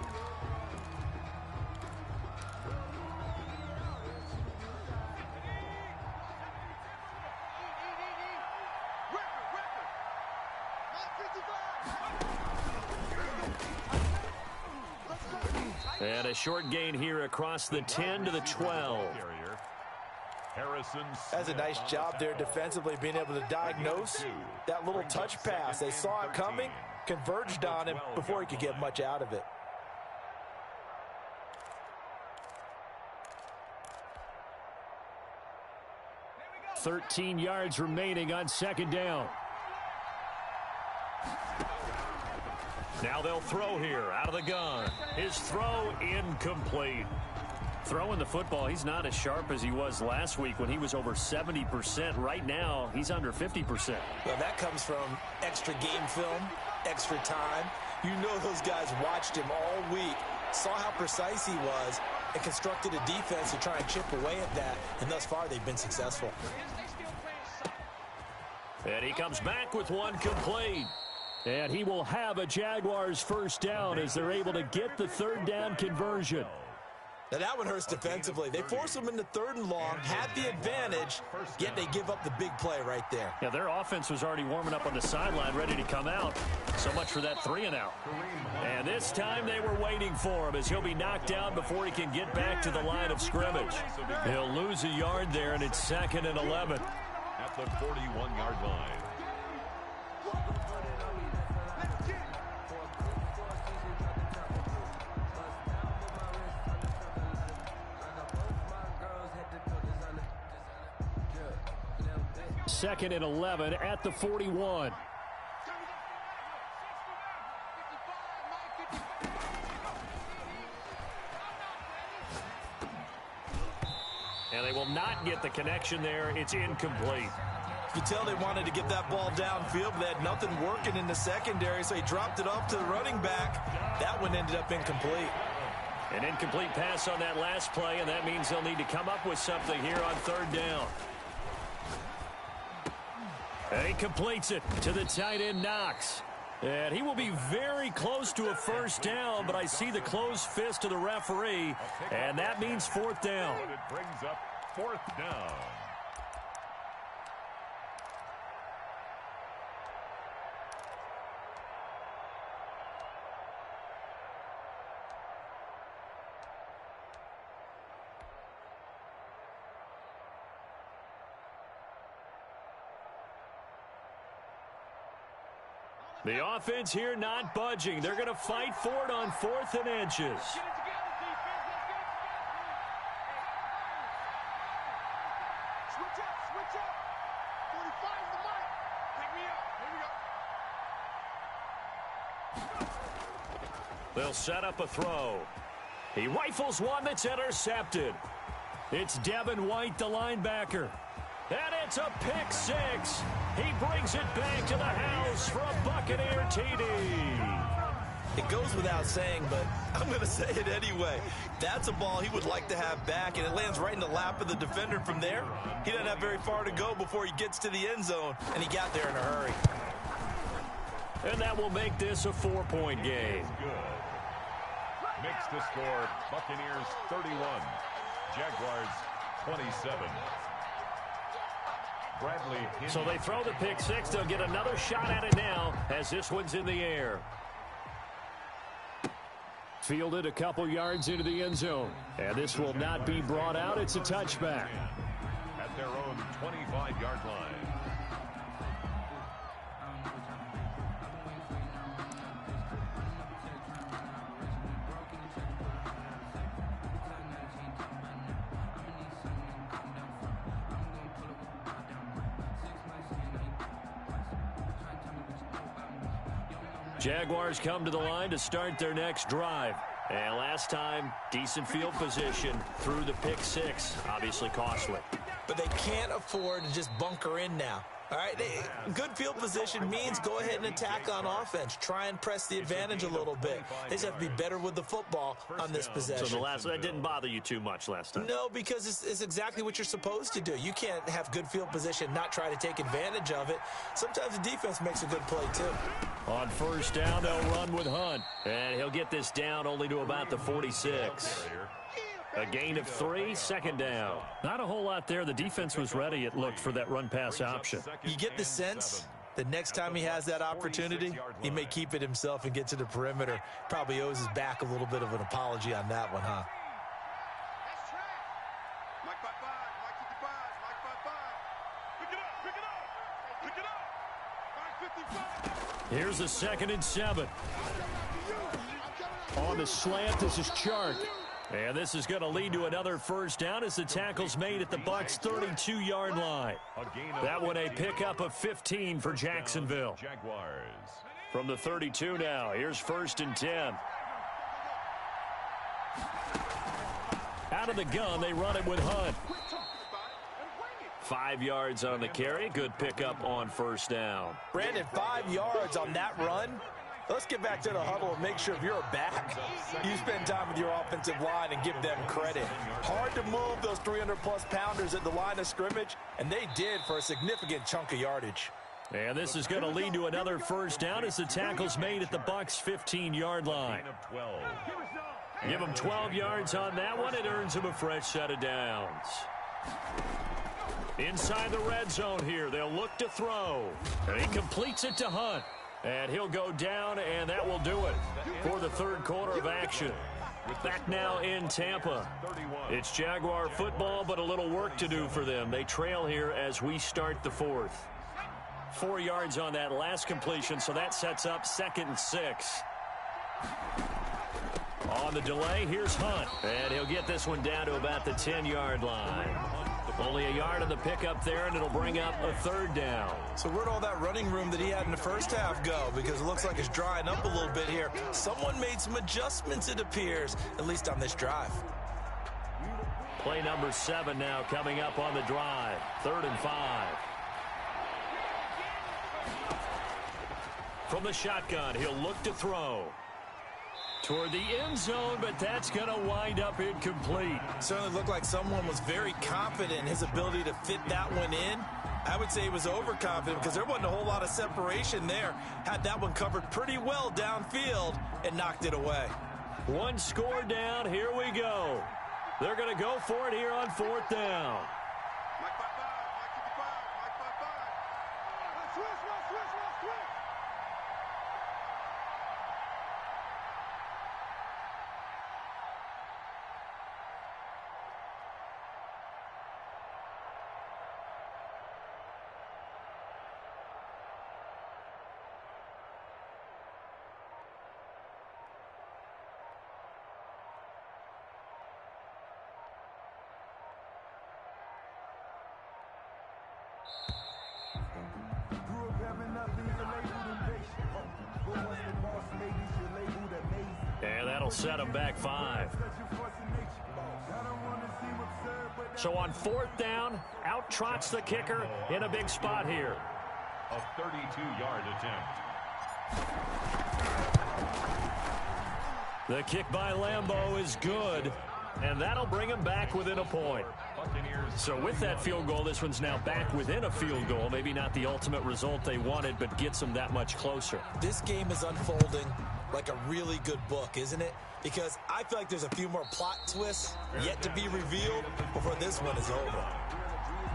[SPEAKER 1] And a short gain here across the 10 to the 12.
[SPEAKER 4] That's a nice job there defensively, being able to diagnose that little touch pass. They saw it coming, converged on him before he could get much out of it.
[SPEAKER 1] There 13 yards remaining on second down. Now they'll throw here out of the gun. His throw incomplete. Throwing the football, he's not as sharp as he was last week when he was over 70%. Right now, he's under 50%.
[SPEAKER 4] Well, that comes from extra game film, extra time. You know those guys watched him all week, saw how precise he was, and constructed a defense to try and chip away at that. And thus far, they've been successful.
[SPEAKER 1] And he comes back with one complete. And he will have a Jaguars first down as they're able to get the third down conversion.
[SPEAKER 4] Now that one hurts defensively. They force him into third and long, had the advantage, yet they give up the big play right there.
[SPEAKER 1] Yeah, their offense was already warming up on the sideline, ready to come out. So much for that 3-and-out. And this time they were waiting for him as he'll be knocked down before he can get back to the line of scrimmage. He'll lose a yard there, and it's 2nd and 11.
[SPEAKER 2] At the 41-yard line.
[SPEAKER 1] Second and 11 at the 41. And they will not get the connection there. It's incomplete.
[SPEAKER 4] You can tell they wanted to get that ball downfield, but they had nothing working in the secondary, so he dropped it off to the running back. That one ended up incomplete.
[SPEAKER 1] An incomplete pass on that last play, and that means they'll need to come up with something here on third down. And he completes it to the tight end, Knox. And he will be very close to a first down, but I see the closed fist of the referee, and that means fourth down.
[SPEAKER 2] It brings up fourth down.
[SPEAKER 1] The offense here not budging. They're going to fight for it on 4th and inches.
[SPEAKER 3] Switch up. 45 the mark. Pick me up. Here we go.
[SPEAKER 1] They'll set up a throw. He rifles one that's intercepted. It's Devin White, the linebacker. And it's a pick six. He brings it back to the house for a Buccaneer TD.
[SPEAKER 4] It goes without saying, but I'm going to say it anyway. That's a ball he would like to have back, and it lands right in the lap of the defender from there. He doesn't have very far to go before he gets to the end zone, and he got there in a hurry.
[SPEAKER 1] And that will make this a 4-point game.
[SPEAKER 2] Good. Makes the score Buccaneers 31, Jaguars 27. Bradley.
[SPEAKER 1] So they throw the pick six. They'll get another shot at it now as this one's in the air. Fielded a couple yards into the end zone. And this will not be brought out. It's a touchback.
[SPEAKER 2] At their own 25-yard line.
[SPEAKER 1] Jaguars come to the line to start their next drive. And last time, decent field position through the pick six. Obviously costly.
[SPEAKER 4] But they can't afford to just bunker in now. All right, good field position means go ahead and attack on offense. Try and press the advantage a little bit. They just have to be better with the football on this possession.
[SPEAKER 1] So that didn't bother you too much last time?
[SPEAKER 4] No, because it's exactly what you're supposed to do. You can't have good field position, not try to take advantage of it. Sometimes the defense makes a good play, too.
[SPEAKER 1] On first down, they'll run with Hunt. And he'll get this down only to about the 46. A gain of 3, second down. Not a whole lot there. The defense was ready, it looked, for that run-pass option.
[SPEAKER 4] You get the sense
[SPEAKER 5] The next time he has that opportunity, he may keep it himself and get to the perimeter. Probably owes his back a little bit of an apology on that one, huh?
[SPEAKER 3] Mike 5-5, Mike 55, Mike 5-5. Pick it up, pick it up, pick it up. Mike 55.
[SPEAKER 1] Here's a 2nd and 7. On the slant, this is Chark. And this is going to lead to another first down as the tackle's made at the Bucs' 32-yard line. That one a pickup of 15 for Jacksonville. From the 32 now, here's 1st and 10. Out of the gun, they run it with Hunt. 5 yards on the carry. Good pickup on 1st down.
[SPEAKER 4] Brandon, 5 yards on that run. Let's get back to the huddle and make sure if you're a back, you spend time with your offensive line and give them credit. Hard to move those 300-plus pounders at the line of scrimmage, and they did for a significant chunk of yardage.
[SPEAKER 1] And this is going to lead to another first down as the tackle's made at the Bucs' 15-yard line. Give him 12 yards on that one. It earns him a fresh set of downs. Inside the red zone here, they'll look to throw. And he completes it to Hunt. And he'll go down, and that will do it for the 3rd quarter of action. Back now in Tampa. It's Jaguar football, but a little work to do for them. They trail here as we start the 4th. 4 yards on that last completion, so that sets up 2nd and 6. On the delay, here's Hunt. And he'll get this one down to about the 10-yard line. Only a yard on the pickup there, and it'll bring up a 3rd down.
[SPEAKER 5] So where'd all that running room that he had in the first half go? Because it looks like it's drying up a little bit here. Someone made some adjustments, it appears, at least on this drive.
[SPEAKER 1] Play number 7 now coming up on the drive. 3rd and 5. From the shotgun, he'll look to throw. Toward the end zone, but that's going to wind up incomplete.
[SPEAKER 5] Certainly looked like someone was very confident in his ability to fit that one in. I would say he was overconfident because there wasn't a whole lot of separation there. Had that one covered pretty well downfield and knocked it away.
[SPEAKER 1] 1 score down. Here we go. They're going to go for it here on 4th down.
[SPEAKER 3] Mike 5-5, Mike 55, Mike 5-5. Switch.
[SPEAKER 1] And that'll set them back 5. So on 4th down, out trots the kicker in a big spot here.
[SPEAKER 2] A 32-yard attempt.
[SPEAKER 1] The kick by Lambeau is good, and that'll bring him back within a point. So with that field goal, this one's now back within a field goal. Maybe not the ultimate result they wanted, but gets them that much closer.
[SPEAKER 5] This game is unfolding like a really good book, isn't it? Because I feel like there's a few more plot twists yet to be revealed before this one is over.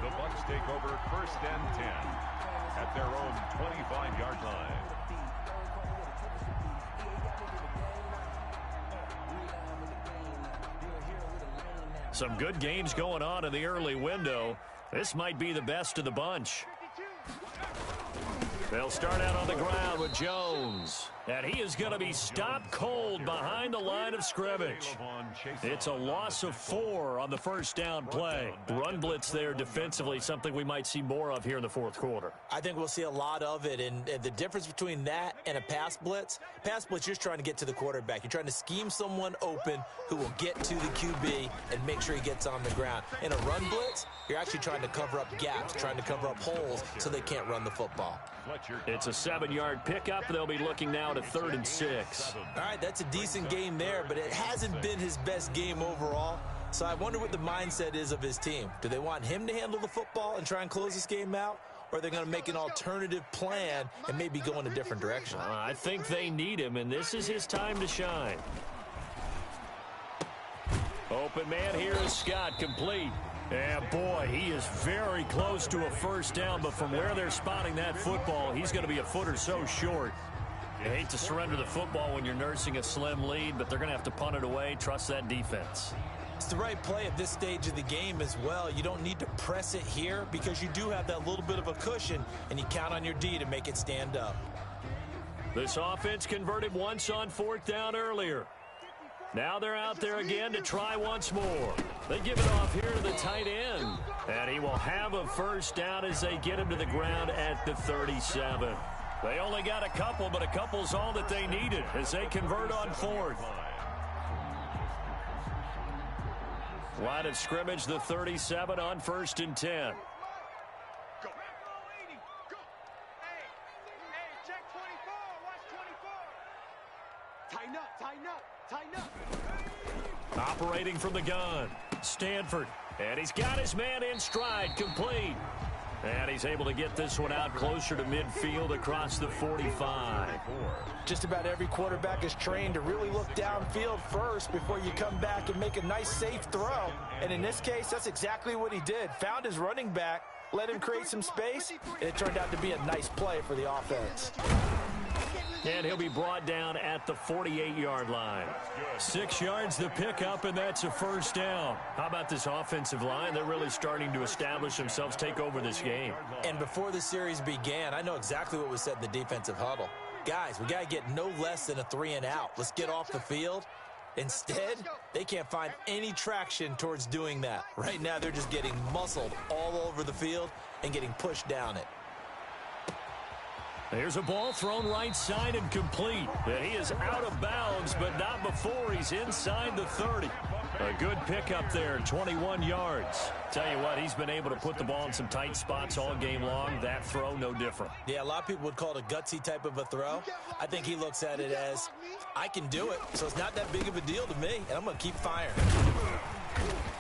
[SPEAKER 2] The Bucs take over 1st and 10 at their own 25-yard line.
[SPEAKER 1] Some good games going on in the early window. This might be the best of the bunch. They'll start out on the ground with Jones. And he is going to be stopped cold behind the line of scrimmage. It's a loss of 4 on the 1st down play. Run blitz there defensively, something we might see more of here in the 4th quarter.
[SPEAKER 5] I think we'll see a lot of it. And the difference between that and a pass blitz, you're just trying to get to the quarterback. You're trying to scheme someone open who will get to the QB and make sure he gets on the ground. In a run blitz, you're actually trying to cover up gaps, trying to cover up holes so they can't run the football.
[SPEAKER 1] It's a 7-yard pickup. They'll be looking now to 3rd and 6.
[SPEAKER 5] All right, that's a decent game there, but it hasn't been his best game overall. So I wonder what the mindset is of his team. Do they want him to handle the football and try and close this game out? Or are they going to make an alternative plan and maybe go in a different direction?
[SPEAKER 1] I think they need him, and this is his time to shine. Open man here is Scott, complete. And boy, he is very close to a first down, but from where they're spotting that football, he's going to be a foot or so short. You hate to surrender the football when you're nursing a slim lead, but they're going to have to punt it away. Trust that defense.
[SPEAKER 5] It's the right play at this stage of the game as well. You don't need to press it here because you do have that little bit of a cushion, and you count on your D to make it stand up.
[SPEAKER 1] This offense converted once on fourth down earlier. Now they're out there again to try once more. They give it off here to the tight end. And he will have a first down as they get him to the ground at the 37. They only got a couple, but a couple's all that they needed as they convert on fourth. Line of scrimmage, the 37 on 1st and 10.
[SPEAKER 3] Go. Go. Hey, check 24. Watch 24. Tighten up.
[SPEAKER 1] Operating from the gun, Stanford. And he's got his man in stride, complete. And he's able to get this one out closer to midfield across the 45.
[SPEAKER 4] Just about every quarterback is trained to really look downfield first before you come back and make a nice, safe throw. And in this case, that's exactly what he did. Found his running back, let him create some space, and it turned out to be a nice play for the offense.
[SPEAKER 1] And he'll be brought down at the 48-yard line. 6 yards the pickup, and that's a first down. How about this offensive line? They're really starting to establish themselves, take over this game.
[SPEAKER 5] And before the series began, I know exactly what was said in the defensive huddle. Guys, we got to get no less than a 3-and-out. Let's get off the field. Instead, they can't find any traction towards doing that. Right now, they're just getting muscled all over the field and getting pushed down it.
[SPEAKER 1] There's a ball thrown right side and complete. And he is out of bounds, but not before he's inside the 30. A good pickup there, 21 yards. Tell you what, he's been able to put the ball in some tight spots all game long. That throw, no different.
[SPEAKER 5] Yeah, a lot of people would call it a gutsy type of a throw. I think he looks at it as, I can do it, so it's not that big of a deal to me, and I'm going to keep firing.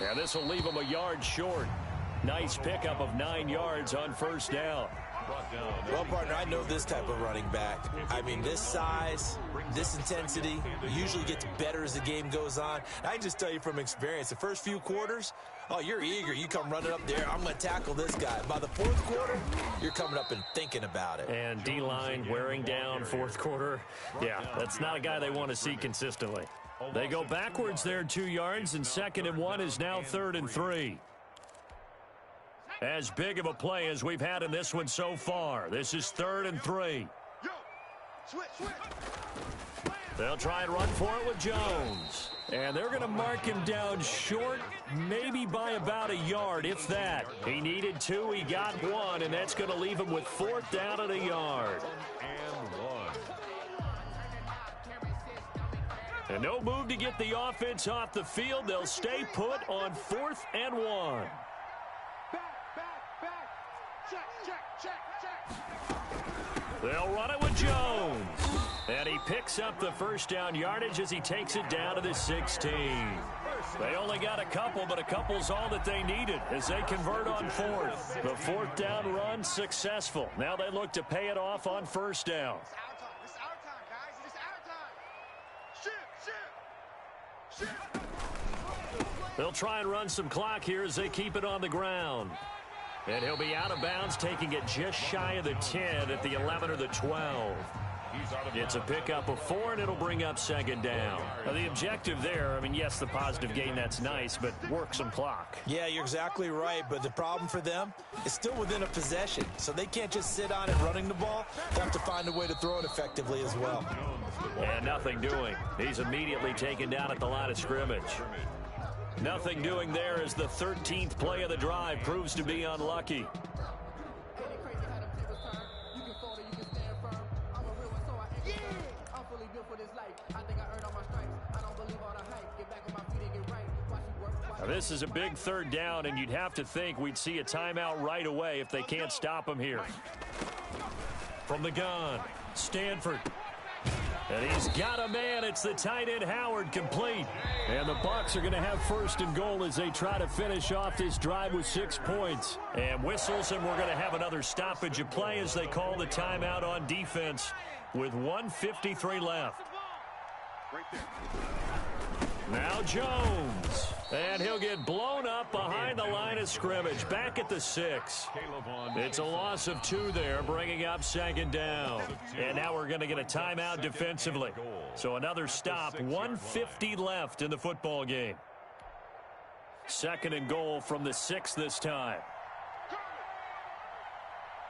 [SPEAKER 1] Yeah, this will leave him a yard short. Nice pickup of 9 yards on first down.
[SPEAKER 5] Well, partner, I know this type of running back. I mean, this size, this intensity usually gets better as the game goes on. I can just tell you from experience, the first few quarters, oh, you're eager. You come running up there. I'm going to tackle this guy. By the fourth quarter, you're coming up and thinking about it.
[SPEAKER 1] And D-line wearing down fourth quarter. Yeah, that's not a guy they want to see consistently. They go backwards there 2 yards, and 2nd and 1 is now 3rd and 3. As big of a play as we've had in this one so far. This is 3rd and 3. They'll try and run for it with Jones. And they're going to mark him down short, maybe by about a yard, if that. He needed 2, he got 1, and that's going to leave him with 4th down at a yard. And no move to get the offense off the field. They'll stay put on 4th and 1. They'll run it with Jones. And he picks up the first down yardage as he takes it down to the 16. They only got a couple, but a couple's all that they needed as they convert on 4th. The 4th down run successful. Now they look to pay it off on first down.
[SPEAKER 3] It's our time, guys. It's our time. Shift.
[SPEAKER 1] They'll try and run some clock here as they keep it on the ground. And he'll be out of bounds, taking it just shy of the 10 at the 11 or the 12. It's a pickup of 4, and it'll bring up 2nd down. Now, the objective there, I mean, yes, the positive gain, that's nice, but work some clock.
[SPEAKER 5] Yeah, you're exactly right, but the problem for them is still within a possession, so they can't just sit on it running the ball. They have to find a way to throw it effectively as well.
[SPEAKER 1] And nothing doing. He's immediately taken down at the line of scrimmage. Nothing doing there as the 13th play of the drive proves to be unlucky. Now, this is a big 3rd down, and you'd have to think we'd see a timeout right away if they can't stop him here. From the gun, Stanford. And he's got a man. It's the tight end, Howard, complete. And the Bucs are going to have 1st and goal as they try to finish off this drive with 6 points. And whistles, and we're going to have another stoppage of play as they call the timeout on defense with 1:53 left.
[SPEAKER 3] Right there.
[SPEAKER 1] Now Jones. And he'll get blown up behind the line of scrimmage. Back at the 6. It's a loss of 2 there, bringing up second down. And now we're going to get a timeout defensively. So another stop, 1:50 left in the football game. Second and goal from the 6 this time.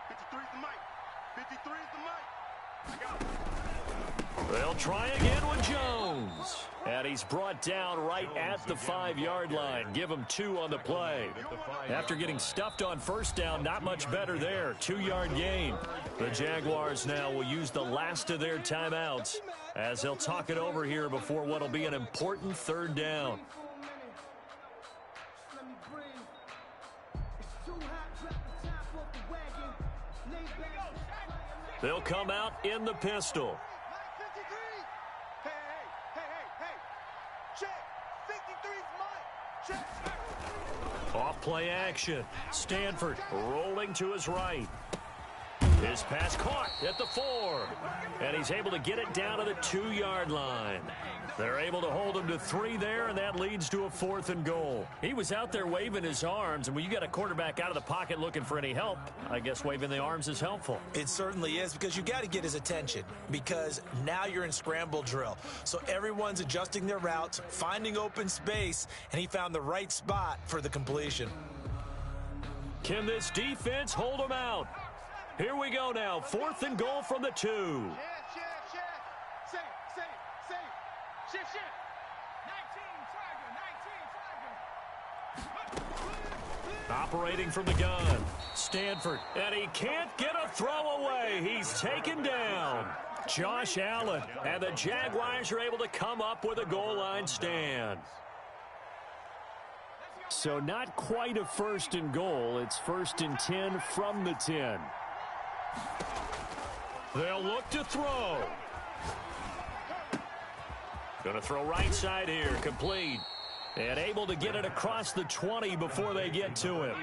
[SPEAKER 3] 53 is the mic. 53 is the mic. I got it.
[SPEAKER 1] They'll try again with Jones. And he's brought down right at the 5-yard line. Give him 2 on the play. After getting stuffed on first down, not much better there. 2-yard gain. The Jaguars now will use the last of their timeouts as they'll talk it over here before what will be an important 3rd down. They'll come out in the pistol. Off play action. Stanford rolling to his right. His pass caught at the 4. And he's able to get it down to the 2-yard line. They're able to hold him to 3 there, and that leads to a 4th and goal. He was out there waving his arms, and when you got a quarterback out of the pocket looking for any help, I guess waving the arms is helpful.
[SPEAKER 5] It certainly is, because you got to get his attention, because now you're in scramble drill. So everyone's adjusting their routes, finding open space, and he found the right spot for the completion.
[SPEAKER 1] Can this defense hold him out? Here we go now, 4th and goal from the 2. Operating from the gun, Stanford, and he can't get a throw away. He's taken down. Josh Allen, and the Jaguars are able to come up with a goal line stand. So not quite a 1st and goal. It's 1st and 10 from the 10. They'll look to throw. Going to throw right side here, complete. And able to get it across the 20 before they get to him.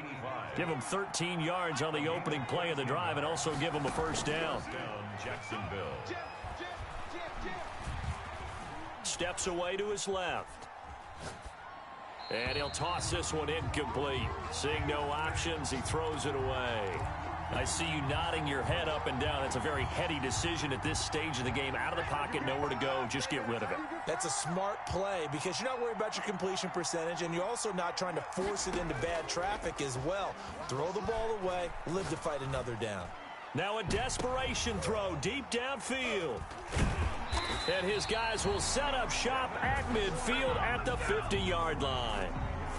[SPEAKER 1] Give him 13 yards on the opening play of the drive and also give him a 1st down.
[SPEAKER 2] Jacksonville.
[SPEAKER 1] Steps away to his left. And he'll toss this one incomplete. Seeing no options, he throws it away. I see you nodding your head up and down. It's a very heady decision at this stage of the game. Out of the pocket, nowhere to go. Just get rid of it.
[SPEAKER 5] That's a smart play because you're not worried about your completion percentage, and you're also not trying to force it into bad traffic as well. Throw the ball away, live to fight another down.
[SPEAKER 1] Now a desperation throw deep downfield. And his guys will set up shop at midfield at the 50-yard line.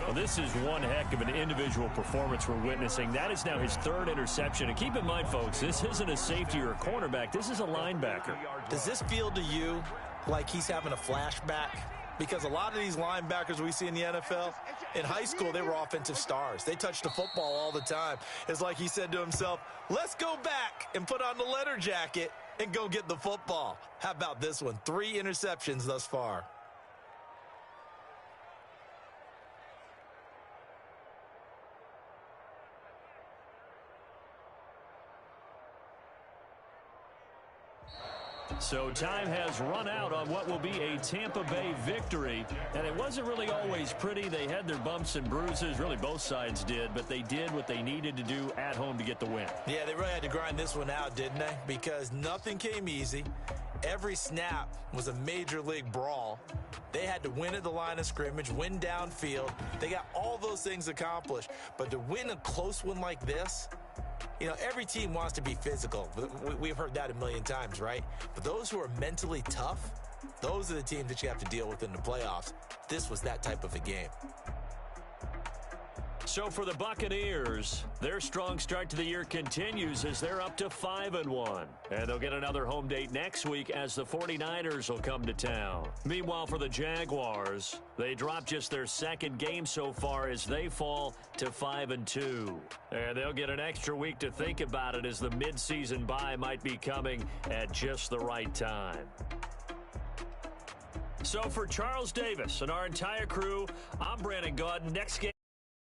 [SPEAKER 1] Well, this is one heck of an individual performance we're witnessing. That is now his 3rd interception. And keep in mind, folks, this isn't a safety or a cornerback. This is a linebacker.
[SPEAKER 5] Does this feel to you like he's having a flashback? Because a lot of these linebackers we see in the NFL, in high school, they were offensive stars. They touched the football all the time. It's like he said to himself, let's go back and put on the letter jacket and go get the football. How about this one? 3 interceptions thus far.
[SPEAKER 1] So time has run out on what will be a Tampa Bay victory. And it wasn't really always pretty. They had their bumps and bruises. Really, both sides did. But they did what they needed to do at home to get the win.
[SPEAKER 5] Yeah, they really had to grind this one out, didn't they? Because nothing came easy. Every snap was a major league brawl. They had to win at the line of scrimmage, win downfield. They got all those things accomplished. But to win a close one like this, you know, every team wants to be physical. We've heard that a million times, right? But those who are mentally tough, those are the teams that you have to deal with in the playoffs. This was that type of a game.
[SPEAKER 1] So for the Buccaneers, their strong start to the year continues as they're up to 5-1. And they'll get another home date next week as the 49ers will come to town. Meanwhile, for the Jaguars, they dropped just their 2nd game so far as they fall to 5-2. And they'll get an extra week to think about it as the midseason bye might be coming at just the right time. So for Charles Davis and our entire crew, I'm Brandon Gaudin. Next game.